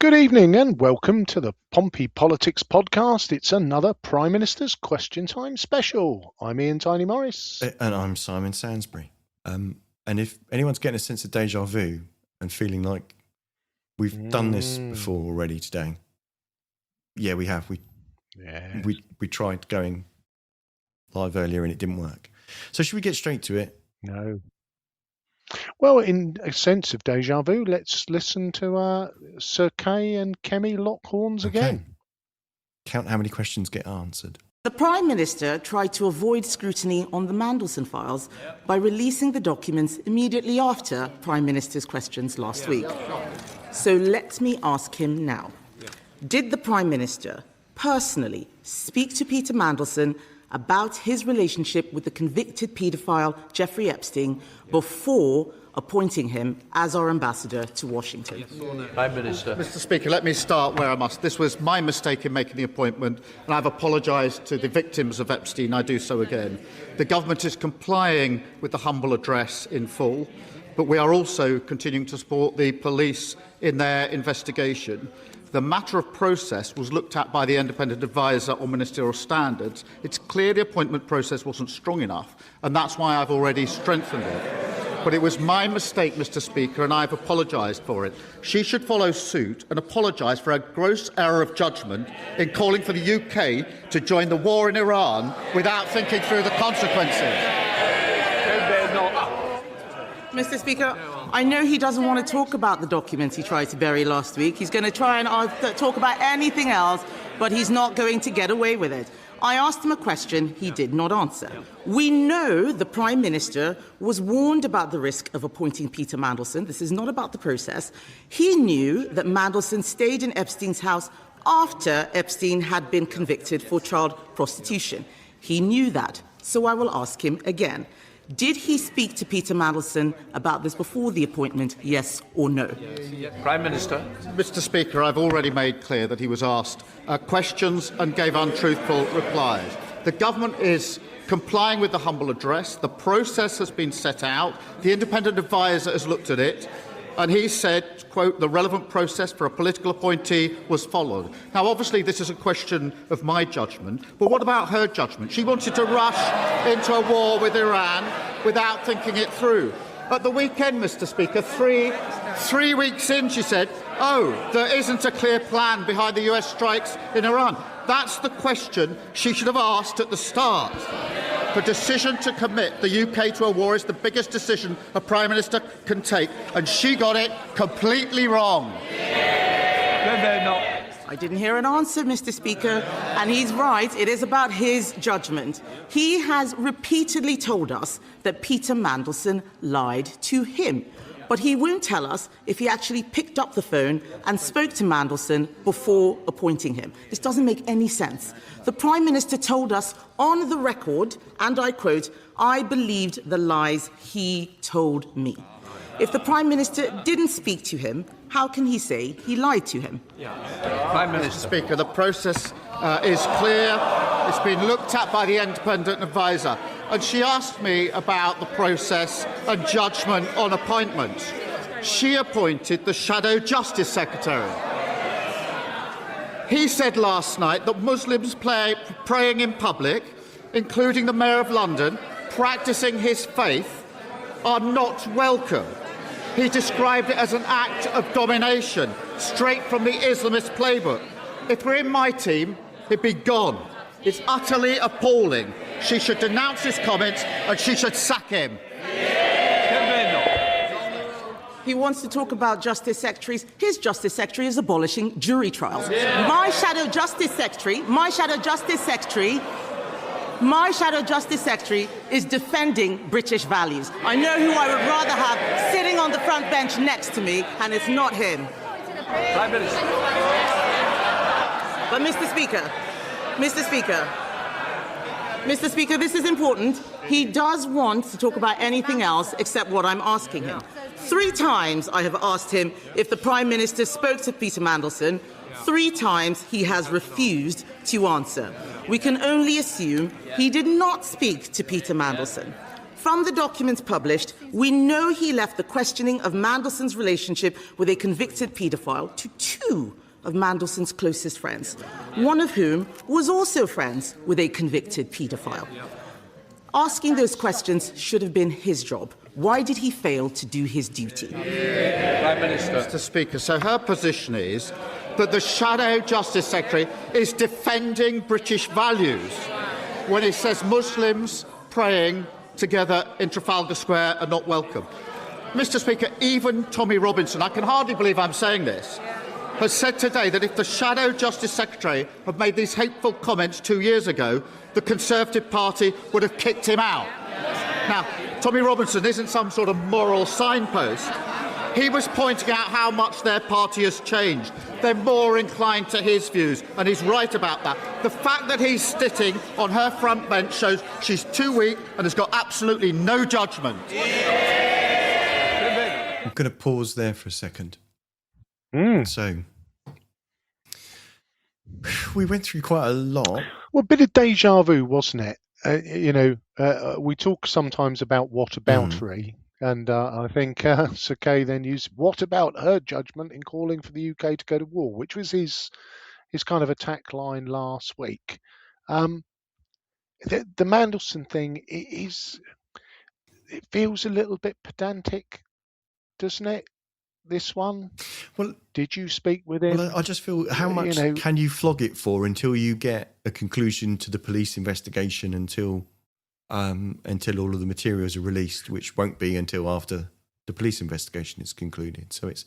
Good evening and welcome to the Pompey Politics podcast. It's another Prime Minister's Question Time special. I'm Ian Tiny Morris. And I'm Simon Sainsbury. And if anyone's getting a sense of deja vu and feeling like we've done this before already today, yeah, we have. We tried going live earlier and it didn't work. So should we get straight to it? No. Well, in a sense of deja vu, let's listen to Sir Kay and Kemi lock horns again. Count how many questions get answered. The Prime Minister tried to avoid scrutiny on the Mandelson files by releasing the documents immediately after Prime Minister's questions last week. So let me ask him now. Did the Prime Minister personally speak to Peter Mandelson about his relationship with the convicted paedophile Jeffrey Epstein before appointing him as our ambassador to Washington? Prime Minister. Mr. Speaker, let me start where I must. This was my mistake in making the appointment, and I've apologised to the victims of Epstein. I do so again. The government is complying with the humble address in full, but we are also continuing to support the police in their investigation. The matter of process was looked at by the independent adviser on ministerial standards. It's clear the appointment process wasn't strong enough, and that's why I've already strengthened it. But it was my mistake, Mr. Speaker, and I've apologised for it. She should follow suit and apologise for a gross error of judgment in calling for the UK to join the war in Iran without thinking through the consequences. Mr. Speaker, I know he doesn't want to talk about the documents he tried to bury last week. He's going to try and talk about anything else, but he's not going to get away with it. I asked him a question he did not answer. We know the Prime Minister was warned about the risk of appointing Peter Mandelson. This is not about the process. He knew that Mandelson stayed in Epstein's house after Epstein had been convicted for child prostitution. He knew that, so I will ask him again. Did he speak to Peter Mandelson about this before the appointment, yes or no? Prime Minister. Mr. Speaker, I've already made clear that he was asked questions and gave untruthful replies. The government is complying with the humble address. The process has been set out. The independent adviser has looked at it. And he said, quote, the relevant process for a political appointee was followed. Now, obviously, this is a question of my judgment, but what about her judgment? She wanted to rush into a war with Iran without thinking it through. At the weekend, Mr. Speaker, three weeks in, she said, oh, there isn't a clear plan behind the US strikes in Iran. That's the question she should have asked at the start. The decision to commit the UK to a war is the biggest decision a Prime Minister can take, and she got it completely wrong. I didn't hear an answer, Mr. Speaker, and he's right. It is about his judgment. He has repeatedly told us that Peter Mandelson lied to him, but he won't tell us if he actually picked up the phone and spoke to Mandelson before appointing him. This doesn't make any sense. The Prime Minister told us on the record, and I quote, I believed the lies he told me. If the Prime Minister didn't speak to him, how can he say he lied to him? Prime Minister. Mr. Speaker, the process is clear. It's been looked at by the independent adviser. And she asked me about the process and judgment on appointments. She appointed the Shadow Justice Secretary. He said last night that Muslims praying in public, including the Mayor of London, practising his faith, are not welcome. He described it as an act of domination, straight from the Islamist playbook. If we're in my team, he'd be gone. It's utterly appalling. She should denounce his comments and she should sack him. He wants to talk about justice secretaries. His justice secretary is abolishing jury trials. My shadow justice secretary is defending British values. I know who I would rather have sitting on the front bench next to me, and it's not him. Prime Minister. But Mr. Speaker, this is important. He does want to talk about anything else except what I'm asking him. 3 times I have asked him if the Prime Minister spoke to Peter Mandelson. 3 times he has refused to answer. We can only assume he did not speak to Peter Mandelson. From the documents published, we know he left the questioning of Mandelson's relationship with a convicted paedophile to two of Mandelson's closest friends, one of whom was also friends with a convicted paedophile. Asking those questions should have been his job. Why did he fail to do his duty? Prime Minister. Mr. Speaker, so her position is that the Shadow Justice Secretary is defending British values when he says Muslims praying together in Trafalgar Square are not welcome. Mr. Speaker, even Tommy Robinson, I can hardly believe I'm saying this, has said today that if the Shadow Justice Secretary had made these hateful comments 2 years ago, the Conservative Party would have kicked him out. Now, Tommy Robinson isn't some sort of moral signpost. He was pointing out how much their party has changed. They're more inclined to his views, and he's right about that. The fact that he's sitting on her front bench shows she's too weak and has got absolutely no judgment. I'm going to pause there for a second. So, we went through quite a lot. Well, a bit of deja vu, wasn't it? We talk sometimes about whataboutery, and I think Sir Kay then used what about her judgment in calling for the UK to go to war, which was his kind of attack line last week. The Mandelson thing it feels a little bit pedantic, doesn't it? This one. Well, did you speak with him? Well, I just feel how much can you flog it for until you get a conclusion to the police investigation, until all of the materials are released, which won't be until after the police investigation is concluded. So it's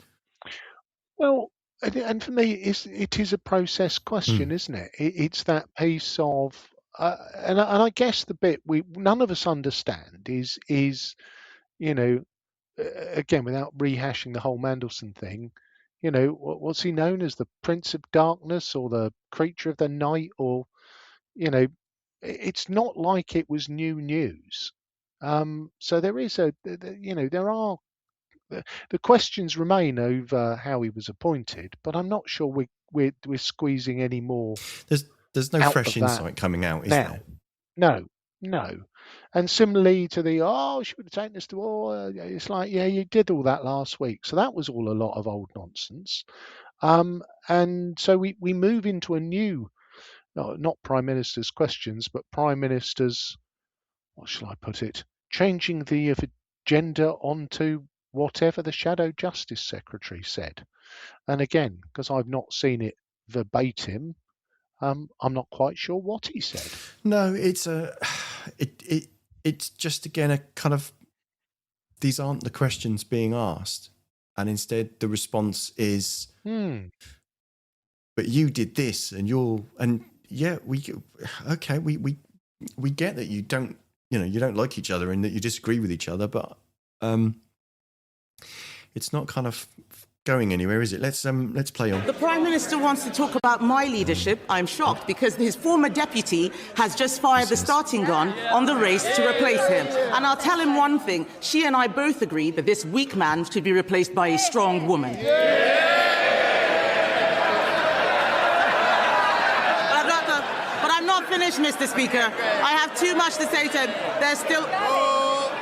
and for me, it is a process question, isn't it? It's that piece of, and I guess the bit none of us understand is again, without rehashing the whole Mandelson thing, what's he known as, the Prince of Darkness or the Creature of the Night, or it's not like it was new news. So there is there are the questions remain over how he was appointed, but I'm not sure we're squeezing any more. There's no fresh insight coming out, is there? No. And similarly to she would have taken us to war. It's like, yeah, you did all that last week. So that was all a lot of old nonsense. And so we move into a new, not Prime Minister's questions, but Prime Minister's, what shall I put it, changing the agenda onto whatever the Shadow Justice Secretary said. And again, because I've not seen it verbatim, I'm not quite sure what he said. No, it's it's just, again, a kind of, these aren't the questions being asked, and instead the response is, but you did this, and we get that you don't like each other and that you disagree with each other, but it's not kind of going anywhere, is it? Let's play on. The Prime Minister wants to talk about my leadership. I'm shocked because his former deputy has just fired the starting gun on the race to replace him. And I'll tell him one thing. She and I both agree that this weak man should be replaced by a strong woman. But I'm not finished, Mr. Speaker. I have too much to say to him.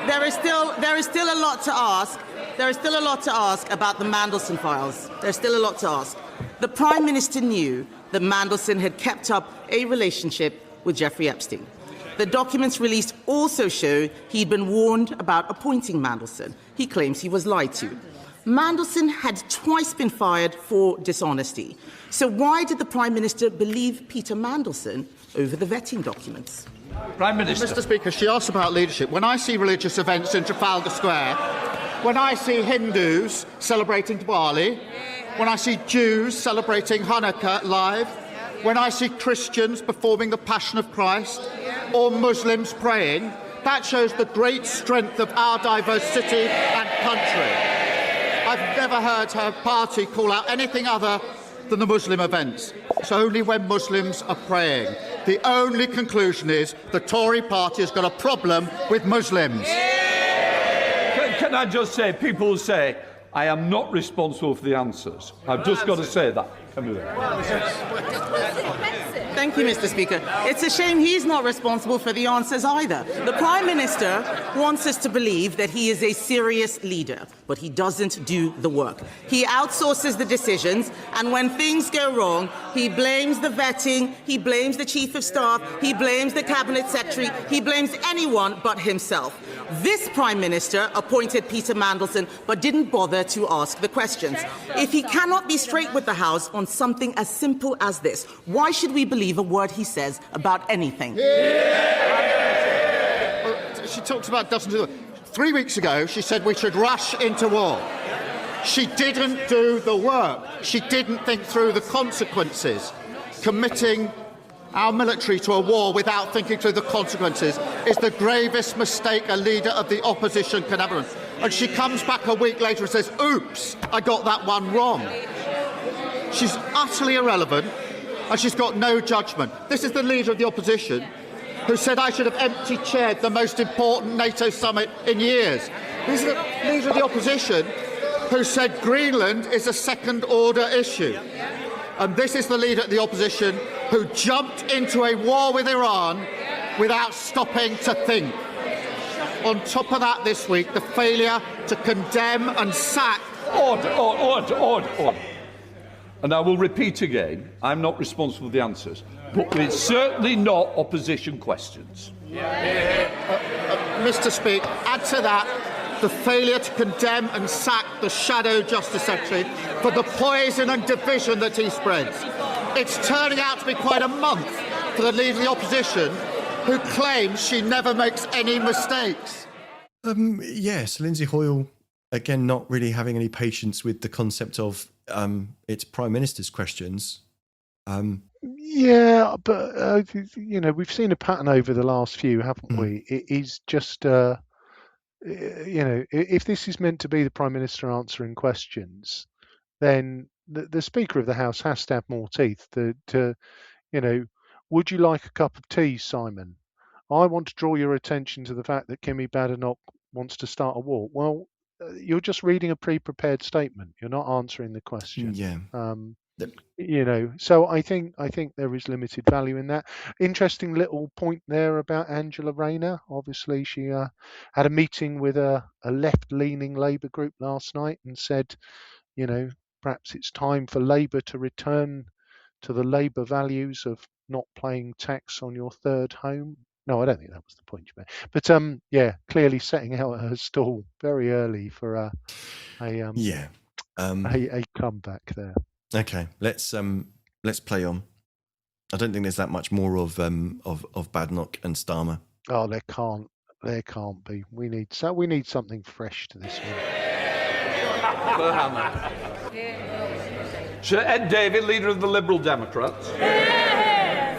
There is still a lot to ask. There is still a lot to ask about the Mandelson files. There's still a lot to ask. The Prime Minister knew that Mandelson had kept up a relationship with Jeffrey Epstein. The documents released also show he'd been warned about appointing Mandelson. He claims he was lied to. Mandelson had twice been fired for dishonesty. So why did the Prime Minister believe Peter Mandelson over the vetting documents? Prime Minister. Mr. Speaker, she asked about leadership. When I see religious events in Trafalgar Square, when I see Hindus celebrating Diwali, when I see Jews celebrating Hanukkah live, when I see Christians performing the Passion of Christ, or Muslims praying, that shows the great strength of our diverse city and country. I've never heard her party call out anything other than the Muslim events. It's only when Muslims are praying. The only conclusion is the Tory party has got a problem with Muslims. Can I just say, people say, I am not responsible for the answers. I've just got to say that. Thank you, Mr. Speaker. It's a shame he's not responsible for the answers either. The Prime Minister wants us to believe that he is a serious leader, but he doesn't do the work. He outsources the decisions, and when things go wrong, he blames the vetting, he blames the Chief of Staff, he blames the Cabinet Secretary, he blames anyone but himself. This Prime Minister appointed Peter Mandelson, but didn't bother to ask the questions. If he cannot be straight with the House on something as simple as this, why should we believe a word he says about anything? She talks about doesn't do it. 3 weeks ago, she said we should rush into war. She didn't do the work. She didn't think through the consequences. Committing our military to a war without thinking through the consequences is the gravest mistake a leader of the opposition can ever. And she comes back a week later and says, oops, I got that one wrong. She's utterly irrelevant, and she's got no judgment. This is the leader of the opposition who said I should have empty-chaired the most important NATO summit in years. This is the leader of the opposition who said Greenland is a second-order issue. And this is the leader of the opposition who jumped into a war with Iran without stopping to think. On top of that this week, the failure to condemn and sack... Order. And I will repeat again, I'm not responsible for the answers, but it's certainly not opposition questions. Mr. Speaker, add to that the failure to condemn and sack the Shadow Justice Secretary for the poison and division that he spreads. It's turning out to be quite a month for the leader of the opposition, who claims she never makes any mistakes. Yes, Lindsay Hoyle, again, not really having any patience with the concept of it's Prime Minister's questions. Yeah, but we've seen a pattern over the last few, haven't we? It is just, if this is meant to be the Prime Minister answering questions, then the Speaker of the House has to have more teeth. Would you like a cup of tea, Simon? I want to draw your attention to the fact that Kimi Badenoch wants to start a war. Well, you're just reading a pre-prepared statement. You're not answering the question. Yeah. So I think there is limited value in that. Interesting little point there about Angela Rayner. Obviously, she had a meeting with a left-leaning Labour group last night and said, perhaps it's time for Labour to return to the Labour values of not paying tax on your third home. No, I don't think that was the point you made. But clearly setting out her stall very early for a comeback there. Okay, let's play on. I don't think there's that much more of Badenoch and Starmer. Oh, there can't be. We need something fresh to this one. Sir Ed Davey, leader of the Liberal Democrats.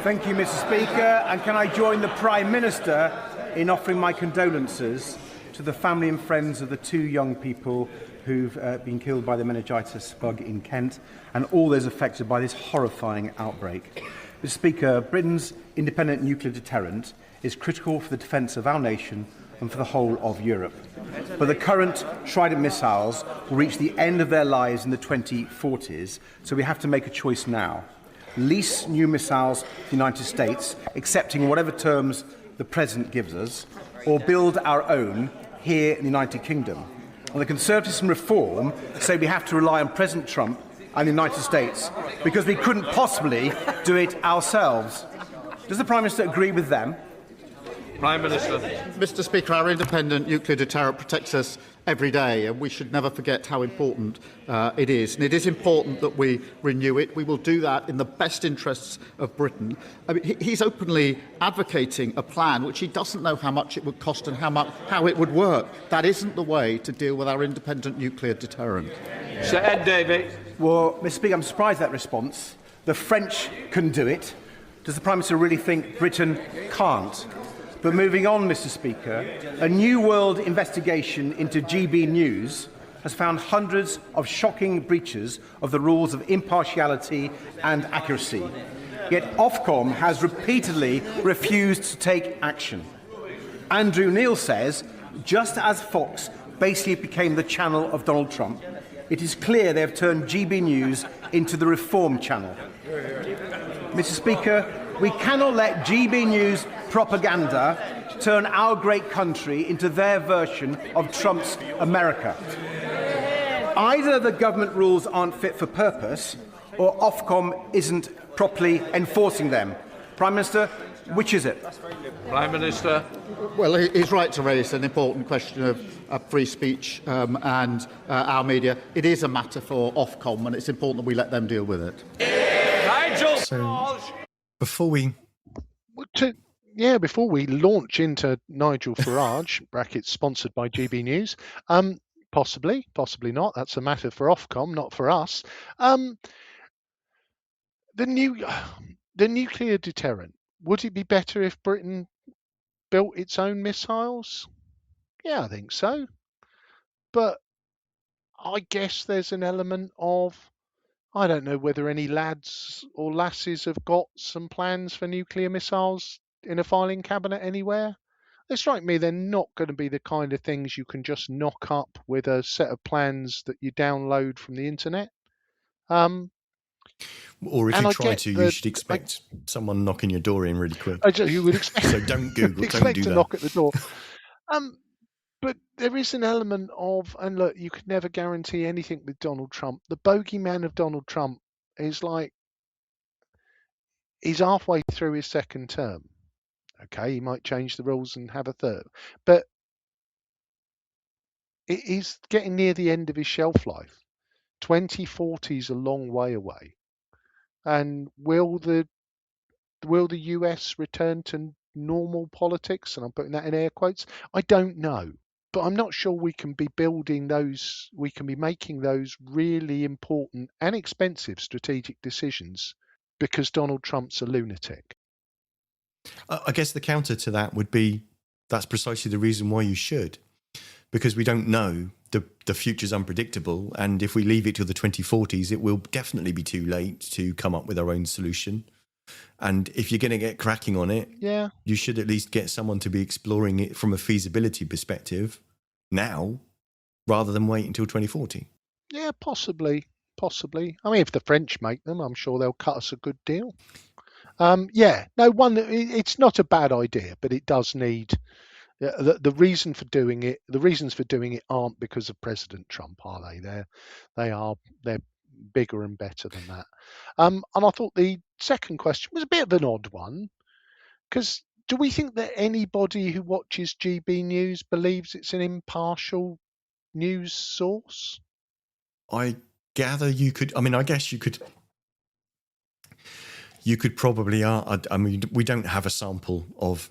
Thank you, Mr. Speaker. And can I join the Prime Minister in offering my condolences to the family and friends of the 2 young people who've been killed by the meningitis bug in Kent, and all those affected by this horrifying outbreak. Mr. Speaker, Britain's independent nuclear deterrent is critical for the defence of our nation and for the whole of Europe. But the current Trident missiles will reach the end of their lives in the 2040s, so we have to make a choice now. Lease new missiles to the United States, accepting whatever terms the President gives us, or build our own here in the United Kingdom. And the Conservatives and Reform say we have to rely on President Trump and the United States because we couldn't possibly do it ourselves. Does the Prime Minister agree with them? Prime Minister. Mr. Speaker, our independent nuclear deterrent protects us every day, and we should never forget how important it is. And it is important that we renew it. We will do that in the best interests of Britain. I mean, he's openly advocating a plan which he doesn't know how much it would cost and how it would work. That isn't the way to deal with our independent nuclear deterrent. Sir Ed Davey. Well, Mr. Speaker, I'm surprised at that response. The French can do it. Does the Prime Minister really think Britain can't? But moving on, Mr. Speaker, a New World investigation into GB News has found hundreds of shocking breaches of the rules of impartiality and accuracy. Yet Ofcom has repeatedly refused to take action. Andrew Neil says, just as Fox basically became the channel of Donald Trump. It is clear they have turned GB News into the Reform channel. Mr. Speaker, we cannot let GB News propaganda turn our great country into their version of Trump's America. Either the government rules aren't fit for purpose, or Ofcom isn't properly enforcing them. Prime Minister, which is it? Prime Minister. Well, he's right to raise an important question of free speech and our media. It is a matter for Ofcom, and it's important that we let them deal with it. Nigel So, before we Before we launch into Nigel Farage, brackets sponsored by GB News, possibly not. That's a matter for Ofcom, not for us. The nuclear deterrent. Would it be better if Britain built its own missiles? Yeah, I think so. But I guess there's an element of, I don't know whether any lads or lasses have got some plans for nuclear missiles in a filing cabinet anywhere. They strike me they're not going to be the kind of things you can just knock up with a set of plans that you download from the internet. Or if you try to, you should expect someone knocking your door in really quick. You would expect. So don't Google. Expect don't do to that. knock at the door. But there is an element of, and look, you could never guarantee anything with Donald Trump. The bogeyman of Donald Trump is like he's halfway through his second term. Okay, he might change the rules and have a third, but he's getting near the end of his shelf life. 2040 is a long way away. And will the US return to normal politics? And I'm putting that in air quotes. I don't know, but I'm not sure we can be building those. We can be making those really important and expensive strategic decisions because Donald Trump's a lunatic. I guess the counter to that would be that's precisely the reason why you should, because we don't know. The future's unpredictable, and if we leave it till the 2040s, it will definitely be too late to come up with our own solution. And if you're going to get cracking on it, you should at least get someone to be exploring it from a feasibility perspective now, rather than wait until 2040. Yeah, possibly. I mean, if the French make them, I'm sure they'll cut us a good deal. It's not a bad idea, but it does need. The reasons for doing it aren't because of President Trump, are they? They're bigger and better than that. And I thought the second question was a bit of an odd one, because do we think that anybody who watches GB News believes it's an impartial news source? I gather you could. I mean, I guess you could. You could probably. I mean, we don't have a sample of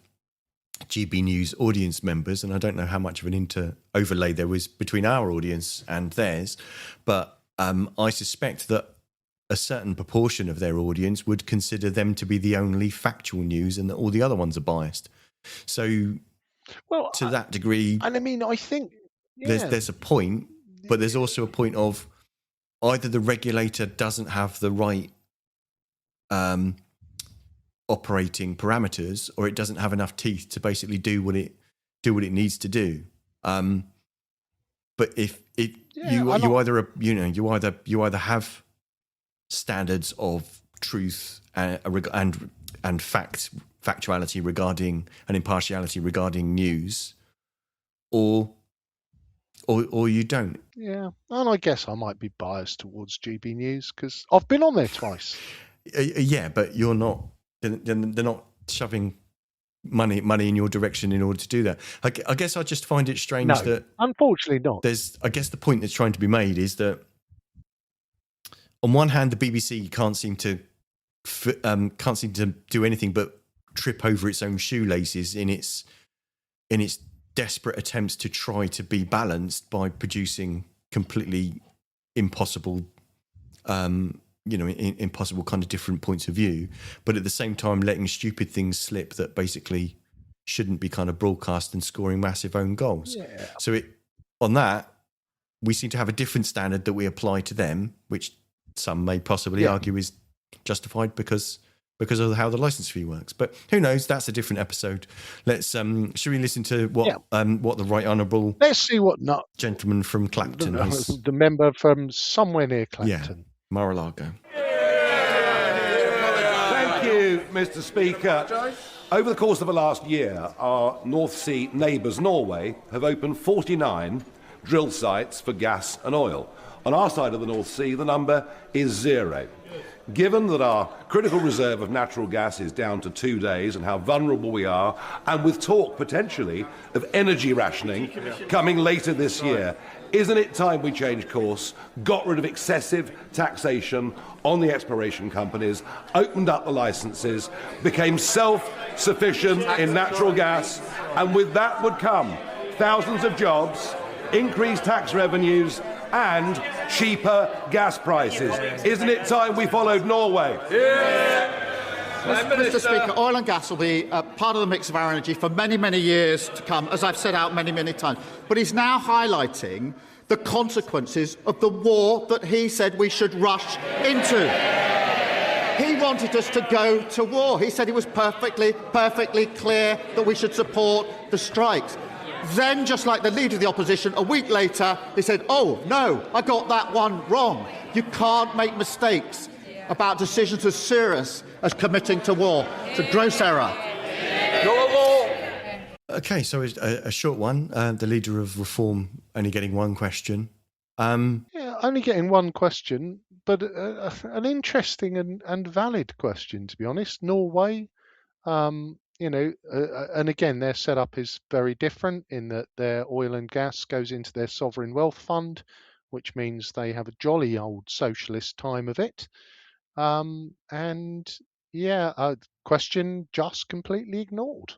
GB News audience members, and I don't know how much of an overlay there was between our audience and theirs, but I suspect that a certain proportion of their audience would consider them to be the only factual news and that all the other ones are biased. So to that degree, and I mean, I think there's a point, but there's also a point of either the regulator doesn't have the right operating parameters, or it doesn't have enough teeth to basically do what it needs to do. But if you either have standards of truth and factuality regarding and impartiality regarding news, or you don't. Yeah, and I guess I might be biased towards GB News because I've been on there twice. Yeah, but you're not. They're not shoving money in your direction in order to do that. I guess I just find it strange that unfortunately not. I guess the point that's trying to be made is that on one hand, the BBC can't seem to do anything but trip over its own shoelaces in its desperate attempts to try to be balanced by producing completely impossible. Impossible kind of different points of view, but at the same time letting stupid things slip that basically shouldn't be kind of broadcast and scoring massive own goals. Yeah. So on that, we seem to have a different standard that we apply to them, which some may possibly argue is justified because because of how the licence fee works. But who knows? That's a different episode. Let's should we listen to what the Right Honourable Let's see what not gentleman from Clapton has. the member from somewhere near Clapton. Yeah, Mar-a-Lago. Thank you, Mr. Speaker. Over the course of the last year, our North Sea neighbours, Norway, have opened 49 drill sites for gas and oil. On our side of the North Sea, the number is 0. Given that our critical reserve of natural gas is down to 2 days and how vulnerable we are, and with talk potentially of energy rationing coming later this year, isn't it time we changed course, got rid of excessive taxation on the exploration companies, opened up the licences, became self-sufficient in natural gas, and with that would come thousands of jobs, increased tax revenues, and cheaper gas prices? Isn't it time we followed Norway? Mr. Speaker, oil and gas will be part of the mix of our energy for many, many years to come, as I've set out many, many times. But he's now highlighting the consequences of the war that he said we should rush into. He wanted us to go to war. He said it was perfectly clear that we should support the strikes. Then, just like the Leader of the Opposition, a week later, he said, oh, no, I got that one wrong. You can't make mistakes about decisions as serious as committing to war. It's a gross error. Okay, so a short one. The Leader of Reform only getting one question. Yeah, only getting one question, but an interesting and valid question, to be honest. Norway, and again, their setup is very different in that their oil and gas goes into their sovereign wealth fund, which means they have a jolly old socialist time of it. Question just completely ignored.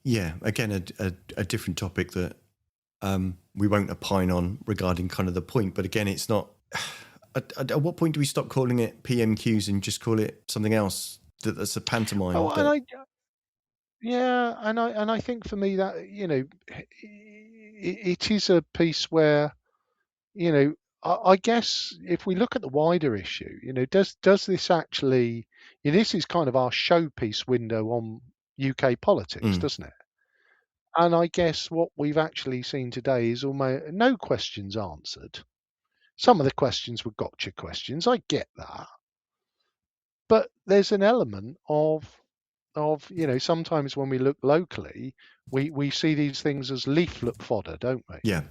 Yeah, again, a different topic that we won't opine on regarding kind of the point. But again, it's not. At what point do we stop calling it PMQs and just call it something else that's a pantomime? And I think for me that it is a piece where I guess if we look at the wider issue, does this actually? This is kind of our showpiece window on UK politics, doesn't it? And I guess what we've actually seen today is almost no questions answered. Some of the questions were gotcha questions. I get that, but there's an element of sometimes when we look locally, we see these things as leaflet fodder, don't we? Yeah.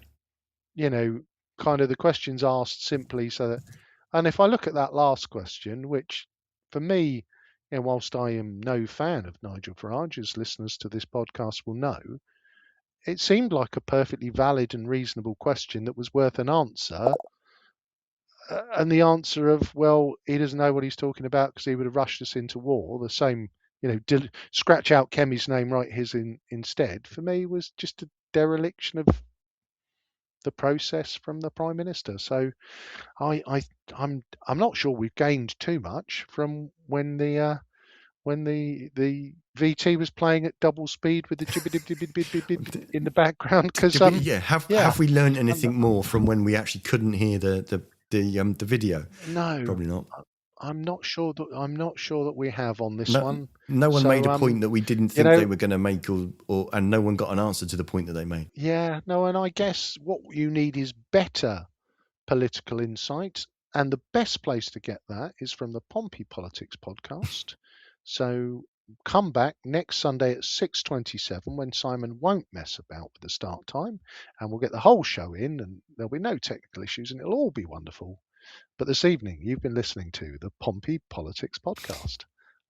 Kind of the questions asked simply so that, and if I look at that last question, which for me, whilst I am no fan of Nigel Farage, as listeners to this podcast will know, it seemed like a perfectly valid and reasonable question that was worth an answer. And the answer of, well, he doesn't know what he's talking about because he would have rushed us into war. The same, scratch out Kemi's name, write his instead, for me was just a dereliction of the process from the Prime Minister. So I'm not sure we've gained too much from when the VT was playing at double speed with the jibbid in the background. Because have we learned anything more from when we actually couldn't hear the video? No, probably not. I'm not sure that we have on this one. No one made a point that we didn't think they were going to make, and no one got an answer to the point that they made. Yeah, no, and I guess what you need is better political insight, and the best place to get that is from the Pompey Politics podcast. So come back next Sunday at 6:27 when Simon won't mess about with the start time, and we'll get the whole show in, and there'll be no technical issues, and it'll all be wonderful. But this evening, you've been listening to the Pompey Politics podcast.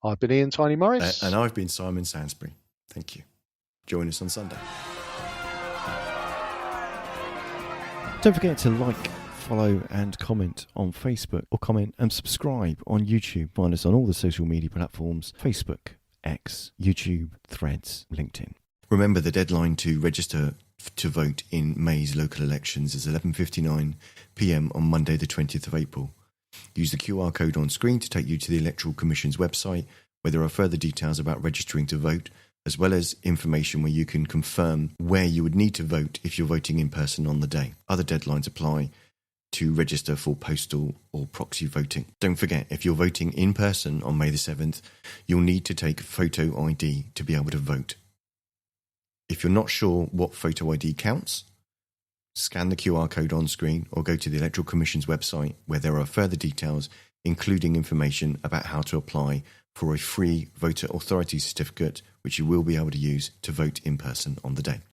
I've been Ian Tiny Morris. And I've been Simon Sainsbury. Thank you. Join us on Sunday. Don't forget to like, follow and comment on Facebook, or comment and subscribe on YouTube. Find us on all the social media platforms: Facebook, X, YouTube, Threads, LinkedIn. Remember, the deadline to register to vote in May's local elections is 11:59 p.m. on Monday the 20th of April. Use the QR code on screen to take you to the Electoral Commission's website, where there are further details about registering to vote, as well as information where you can confirm where you would need to vote if you're voting in person on the day. Other deadlines apply. to register for postal or proxy voting. Don't forget, if you're voting in person on May the 7th, you'll need to take photo ID to be able to vote. If you're not sure what photo ID counts, scan the QR code on screen or go to the Electoral Commission's website where there are further details, including information about how to apply for a free voter authority certificate, which you will be able to use to vote in person on the day.